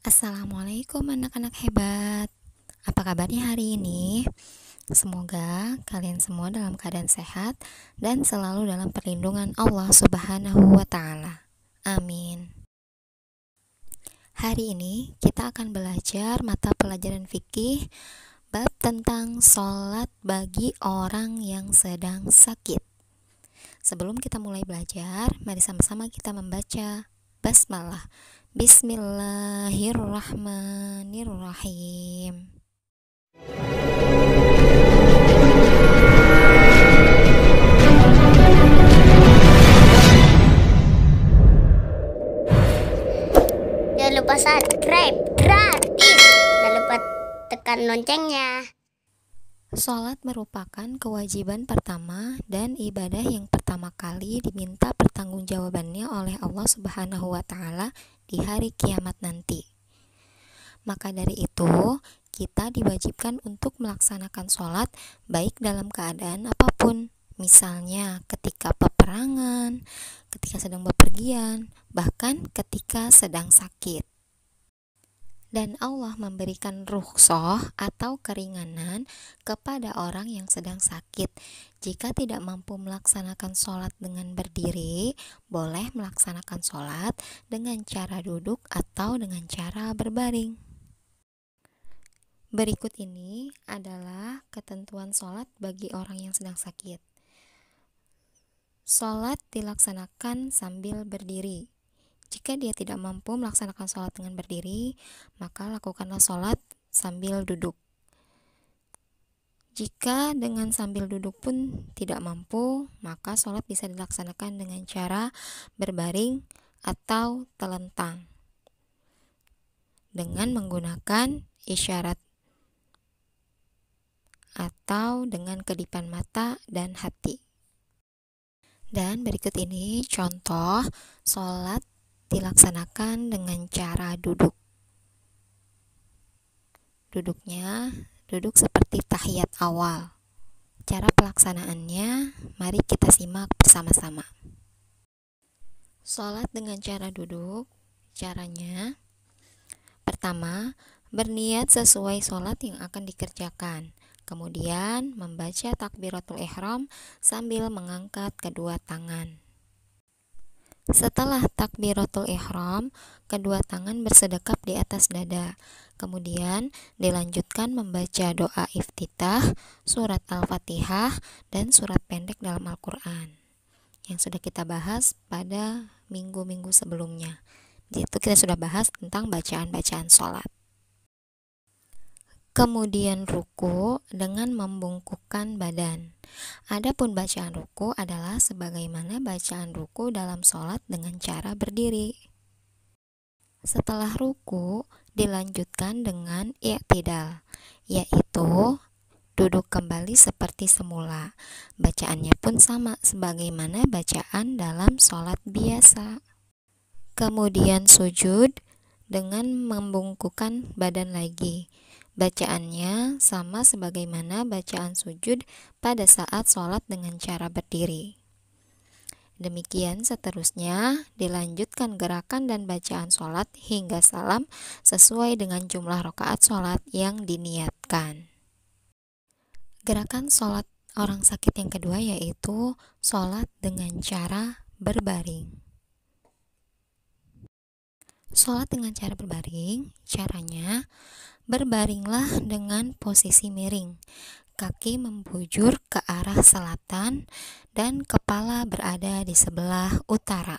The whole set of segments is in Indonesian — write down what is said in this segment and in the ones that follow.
Assalamualaikum anak-anak hebat. Apa kabarnya hari ini? Semoga kalian semua dalam keadaan sehat dan selalu dalam perlindungan Allah Subhanahu wa taala. Amin. Hari ini kita akan belajar mata pelajaran fikih bab tentang sholat bagi orang yang sedang sakit. Sebelum kita mulai belajar, mari sama-sama kita membaca basmalah. Bismillahirrahmanirrahim. Jangan lupa subscribe gratis. Jangan lupa tekan loncengnya. Sholat merupakan kewajiban pertama dan ibadah yang pertama kali diminta pertanggungjawabannya oleh Allah Subhanahu wa taala di hari kiamat nanti. Maka dari itu, kita diwajibkan untuk melaksanakan sholat baik dalam keadaan apapun, misalnya ketika peperangan, ketika sedang bepergian, bahkan ketika sedang sakit. Dan Allah memberikan rukhsah atau keringanan kepada orang yang sedang sakit. Jika tidak mampu melaksanakan sholat dengan berdiri, boleh melaksanakan sholat dengan cara duduk atau dengan cara berbaring. Berikut ini adalah ketentuan sholat bagi orang yang sedang sakit. Sholat dilaksanakan sambil berdiri. Jika dia tidak mampu melaksanakan sholat dengan berdiri, maka lakukanlah sholat sambil duduk. Jika dengan sambil duduk pun tidak mampu, maka sholat bisa dilaksanakan dengan cara berbaring atau telentang dengan menggunakan isyarat atau dengan kedipan mata dan hati. Dan berikut ini contoh sholat dilaksanakan dengan cara duduk. Duduknya duduk seperti tahiyat awal. Cara pelaksanaannya, mari kita simak bersama-sama. Sholat dengan cara duduk, caranya: pertama, berniat sesuai sholat yang akan dikerjakan. Kemudian membaca takbiratul ihram sambil mengangkat kedua tangan. Setelah takbiratul ihram, kedua tangan bersedekap di atas dada. Kemudian dilanjutkan membaca doa iftitah, surat Al-Fatihah, dan surat pendek dalam Al-Quran yang sudah kita bahas pada minggu-minggu sebelumnya. Di situ kita sudah bahas tentang bacaan-bacaan sholat. Kemudian ruku dengan membungkukkan badan. Adapun bacaan ruku adalah sebagaimana bacaan ruku dalam sholat dengan cara berdiri. Setelah ruku dilanjutkan dengan i'tidal, yaitu duduk kembali seperti semula. Bacaannya pun sama sebagaimana bacaan dalam sholat biasa. Kemudian sujud dengan membungkukkan badan lagi. Bacaannya sama sebagaimana bacaan sujud pada saat sholat dengan cara berdiri. Demikian seterusnya, dilanjutkan gerakan dan bacaan sholat hingga salam sesuai dengan jumlah rakaat sholat yang diniatkan. Gerakan sholat orang sakit yang kedua yaitu sholat dengan cara berbaring. Sholat dengan cara berbaring, caranya: berbaringlah dengan posisi miring, kaki membujur ke arah selatan dan kepala berada di sebelah utara.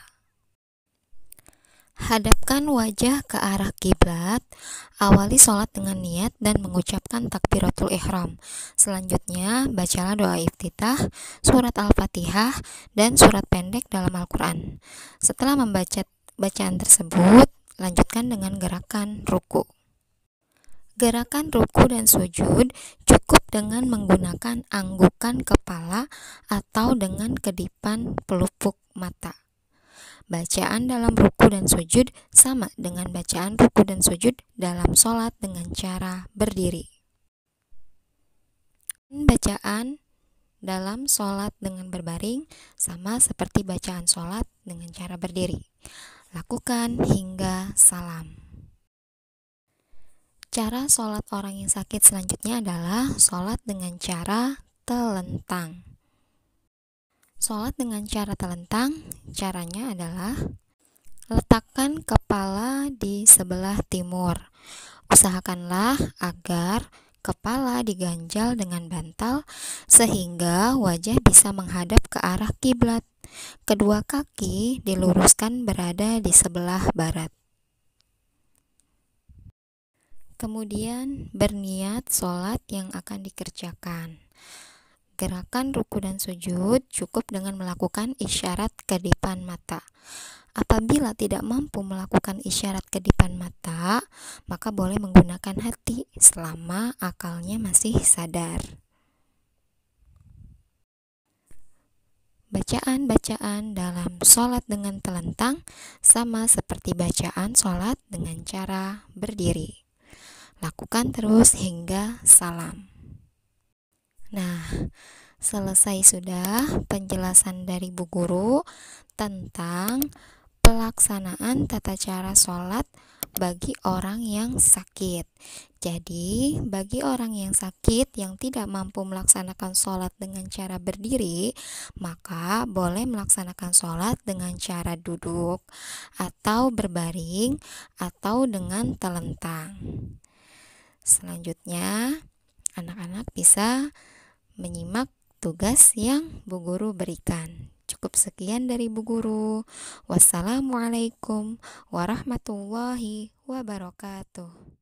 Hadapkan wajah ke arah kiblat. Awali sholat dengan niat dan mengucapkan takbiratul ihram. Selanjutnya bacalah doa iftitah, surat Al-Fatihah, dan surat pendek dalam Al-Quran. Setelah membaca bacaan tersebut, lanjutkan dengan gerakan ruku. Gerakan ruku dan sujud cukup dengan menggunakan anggukan kepala atau dengan kedipan pelupuk mata. Bacaan dalam ruku dan sujud sama dengan bacaan ruku dan sujud dalam sholat dengan cara berdiri. Bacaan dalam sholat dengan berbaring sama seperti bacaan sholat dengan cara berdiri. Lakukan hingga salam. Cara sholat orang yang sakit selanjutnya adalah sholat dengan cara telentang. Sholat dengan cara telentang, caranya adalah letakkan kepala di sebelah timur. Usahakanlah agar kepala diganjal dengan bantal sehingga wajah bisa menghadap ke arah kiblat. Kedua kaki diluruskan berada di sebelah barat. Kemudian berniat sholat yang akan dikerjakan. Gerakan ruku dan sujud cukup dengan melakukan isyarat kedipan mata. Apabila tidak mampu melakukan isyarat kedipan mata, maka boleh menggunakan hati selama akalnya masih sadar. Bacaan-bacaan dalam sholat dengan telentang sama seperti bacaan sholat dengan cara berdiri. Lakukan terus hingga salam. Nah, selesai sudah penjelasan dari Bu Guru tentang pelaksanaan tata cara sholat bagi orang yang sakit. Jadi, bagi orang yang sakit yang tidak mampu melaksanakan sholat dengan cara berdiri, maka boleh melaksanakan sholat dengan cara duduk, atau berbaring, atau dengan telentang. Selanjutnya, anak-anak bisa menyimak tugas yang Bu Guru berikan. Cukup sekian dari Bu Guru. Wassalamualaikum warahmatullahi wabarakatuh.